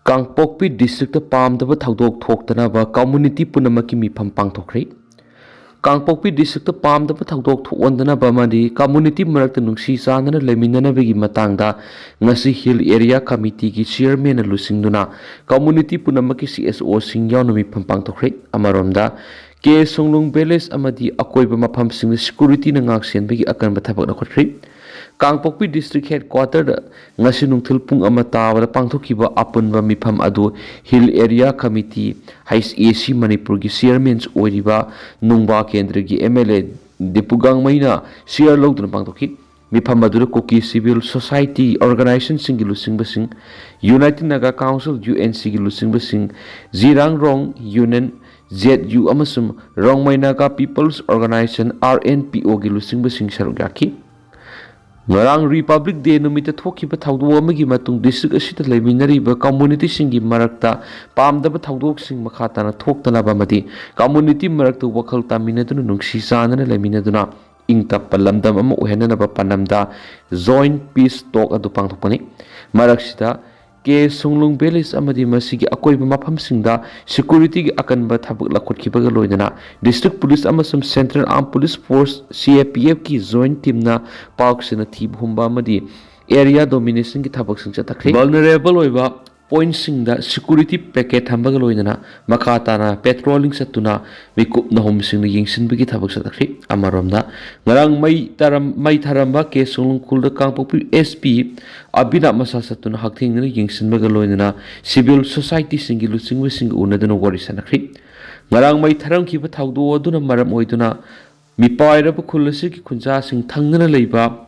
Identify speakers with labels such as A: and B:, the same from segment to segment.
A: Kangpokpi district pamdaba thaudok thoktanaba community punamaki mifam pangthokre Kangpokpi district pamdaba thaudok thokwandanaba madi community marakta nungsi chanana leminanabagi matangda ngasi hill area committee ki chairman lusingduna community punamaki CSO sing yauna mifam pangthokre amaromda ke songlung village amadi akoiba mafam sing security na ngak senbagi akanba thabak nakhotri Kangpokpi district headquarter ngasi nungthil pung ama tawada pangthokiba apunba mifam adu hill area committee HAC Manipur gi chairman oiriba nungba kendra gi MLA Dipugang maina share logdun pangthoki mifam adu Kuki civil society organization sing lusing basing United Naga Council UNC gi lusing basing Zirang Rong Union ZU amasum Rong Mainaga People's Organization RNPO gi lusing basing sarugaki Ngarang Republic Day numita thokiba thawdok amagi matung district asita leiminariba community singi marakta pamdaba thawdok sing makhatana thoktanaba madi community marakta wakhal taminaduna nungsi chanana leiminaduna ingtappa lamdam ama uhenanaba panamda joint peace talk adu pangthokpani maraksida ke songlung village amadi masigi akoiba mafam singda security gi akanba thabak lakhotkibaga loidana district police amasum central armed police force CAPF ki joint team na paksina thib humba amadi area domination ki thabak sing chatakri vulnerable oiba point singda security packet hambaga loidana makhatana patrolling satuna mikup na hom sing yingsinbagi thabak chatakri amaromda ngarang mai tharamba ke songlung kulda Kangpokpi SP abina masa satuna hakthing na yingsinbaga loidana civil society singi lusingwe sing unaduna wari sanakri ngarang mai tharam kiba thawdo aduna maram oiduna mipairaba khulasi ki khunja sing thangna leiba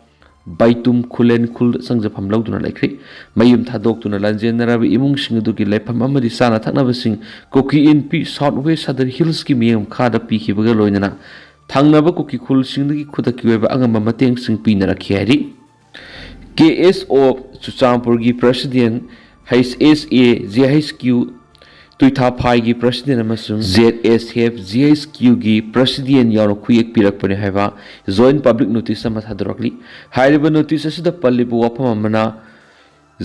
A: Baitum Kulen Kul Sangjapam Lauduna Lakri, Mayum Tadok to Nalanjanara, Imung Singaduki Lepam Amadi Sana Tanabasing, Koki in P Southwest Southern Hills Kimium Kada Piki Bagaloina, Tangnaba Koki Kul Singhi Kudakiweba Angama Mateng Sing Pinara Kiari, KSO Susampurgi President, HSA ZHQ. Tuitha Pai gi president amasung ZSF ZSQ gi president yaro khuyak pirakpane haiba joint public notice ama thadrakli hairiba notice asida pallibu wafam amana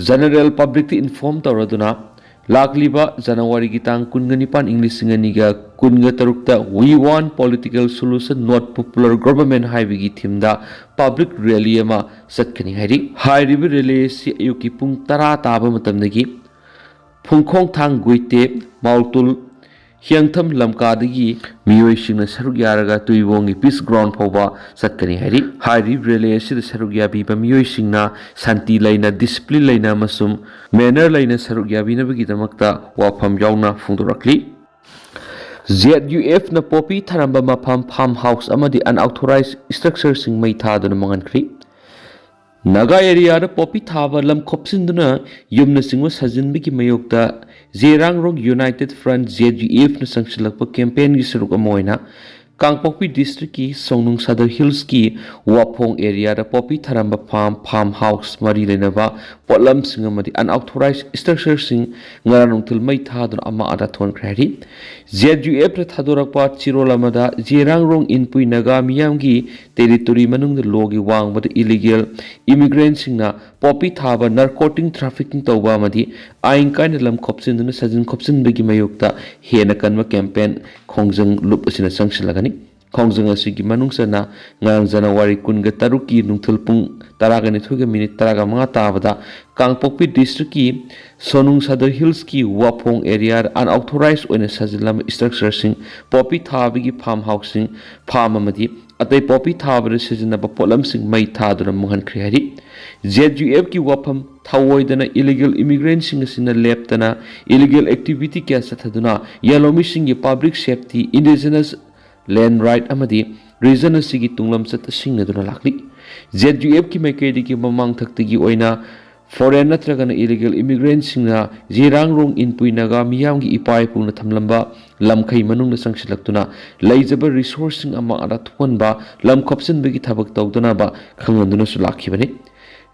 A: general public to inform tawraduna lakliba January gi tang 19 English singaniga 13 we want political solution not popular government haibi gi thimda public rally ama satkani hairi hairiba rally si ayuki pung 10 taba matamdagi Phungkhong thang guite maultul hiangtham lamkadagi miyoi singna saruk yaraga tuibongi peace ground phoba satkani hari rally asida saruk yabi ba miyoi singna santi laina discipline laina masum manner laina saruk yabi na bagi damakta wafam yauna phungdorakli ZUF na popi tharamba mafam farmhouse amadi unauthorized structure sing mai thaduna mangankri Naga area da popi thaba lam khopsinduna yumna singwa sajinbigi mayokta Zerang Rong United Front ZUF na sangsilakpa campaign gi suruk amoina Kangpokpi district ki Songnung Sadar Hills ki Wapong area da popi tharamba farmhouse mari lenaba potlam singamadi unauthorized structure sing ngaranung thilmai thadun ama ada thon krari ZUF ra thadorakpa chirolamada Zerang Rong inpui naga miyamgi territory manung logi wangbada illegal immigrant singna popi thaba narcotic trafficking tawba amadi ain kaina lam khopsinduna sajin khopsin begi mayokta hena kanma campaign khongjang lup asina sangsilagani Khongjang asigi manungsana ngang January 13 ki nungthul pung 12 minute 15 tabada Kangpokpi district ki Sonung Sadar Hills ki Wapong area unauthorized oina sajilam structure sing popi thabigi farmhouse sing farm amadi atai popi thabra sajinaba potlam sing mai thaduna muhan khriari ZUF ki wafam thawoidana illegal immigrant sing asina leptana illegal activity kya sathaduna yalomi sing ki public safety indigenous land right amadi region asigi tunglam sat singaduna lakli ZUF ki maikedi ki mamang thaktigi oina foreign natragana illegal immigrant singna Zerang Rong inpui naga miyam gi ipai pungna thamlamba lamkhai manungna sangsilaktuna leijaba resourcing ama ara thonba lam khopsin bagi thabak tawduna ba khanganduna su lakhibani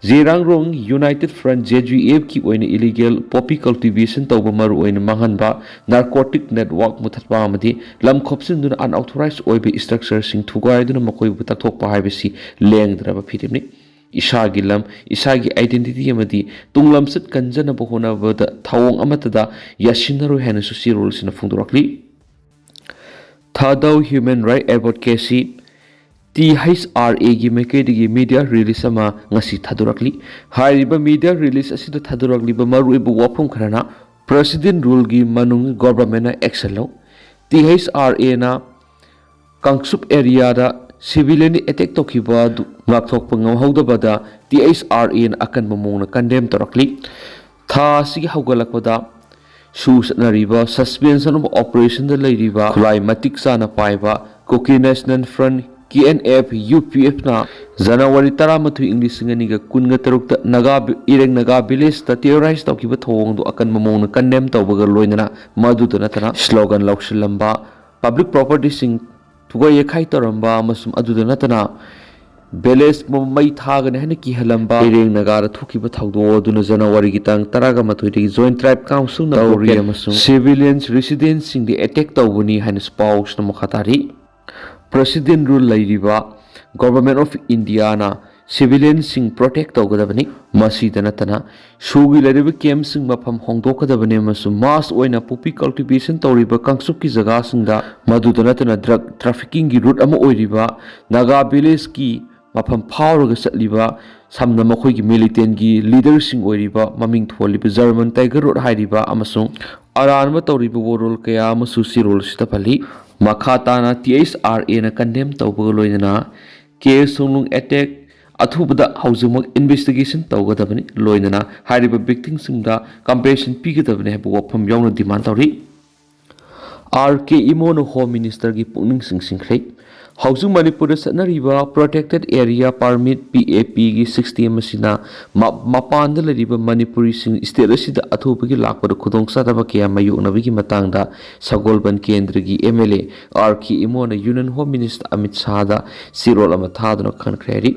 A: Zerang Rong United Front ZUF ki oina illegal poppy cultivation tawba maru oina manganba narcotic network muthatpa amadi lam khopsin duna unauthorized oibe structure sing thugai duna makoi buta thokpa haibesi lengdraba phirimni isagi lam isagi identity amadi tunglamsat kanjana bohona bada thawong amatada yasinaru hena su sirol sina phungdorakli thadau human right advocacy THRA gi maikedi media release ama ngasi thadurakli hariba media release asida thadurakli ba maruibu wafum kharana president rule gi manung government na action lo THRA na Kangchup Area da civilian attack Tankhiba ngakthok pangam haudabada THRA na akan mamong na condemn torakli tha sigi haugalakpada susnariba suspension of operation da leiriba khulai matik sana paiba Kuki National Front KNF UPF na January 13 English nganiga kunga tarukta naga ireng naga village ta terrorize tawkiba thong do akan mamong na condemn tawbaga loinana madu to natana slogan laukshilamba public property sing tuga yekhai toramba masum adu to natana village mai thagane hane ki halamba ireng naga ra thukiba thawdo duna January gitang taraga mathoidi joint tribe council na ori masum civilians residents sing the attack tawbuni hane spouse na mukhatari President rule lairiba Government of India na civilians sing protect tawgadabani masida natana sugi lairiba camp sing mafam hongdokadabani masu mass oina poppy cultivation tawriba Kangchup ki jaga singda maduda natana drug trafficking gi route ama oiriba naga village ki mafam phawraga satliba samna makhoi gi militant gi leader sing oiriba maming tholiba German tiger road hairiba amasung aranba tawriba worol kaya amasu sirol sitapali Makhatana THRA na condemn tawbaga loinana case songlung attack athubada haujumak investigation tawgadabani loinana hariba victims singda compensation pigadabani habu wafam yawna demand tawri RK Imono Home Minister gi pungning singsingrei haujung Manipur sanariba protected area permit PAP gi 60 masina mapanda lariba Manipuri sing state asida athubagi lakpada khudong sadaba kya mayuknabigi matangda Sagolban Kendra gi MLA RK Imona Union Home Minister Amit Shah da sirol ama thaduna khankreri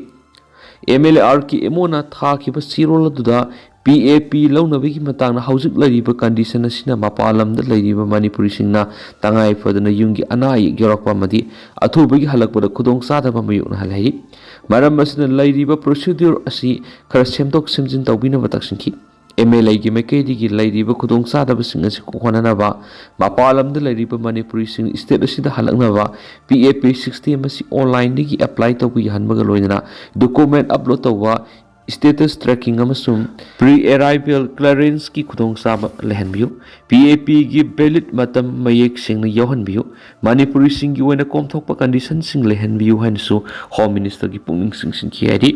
A: MLA RK Imona thakiba sirol aduda PAP launabigi matangna haujik lariba condition asina mapalamda lariba Manipuri singna tangai fadana yungi anai gyorakpa madi athubagi halakpada khudong sadaba mayukna halai maram asina lariba procedure asi khara semtok semjin tawbina bataksinki MLA gi maikedi gi lariba khudong sadaba sing asi kohananaba mapalamda lariba Manipuri sing state asida halaknaba PAP 60 masi online gi apply tawbi hanbaga loinana document upload tawwa status tracking amasum pre-arrival clearance ki khudong saba lehanbiu PAP gi valid matam mayek singna yohanbiu Manipuri sing gi wena komthokpa condition sing lehanbiu hansu Home Minister gi pungning sing khiari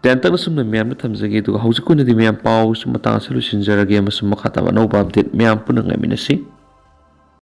A: tentan sumna myam na thamjage du haujikuna di myam pau sum mata solution jarage amasum makhata no update myam punang aminasi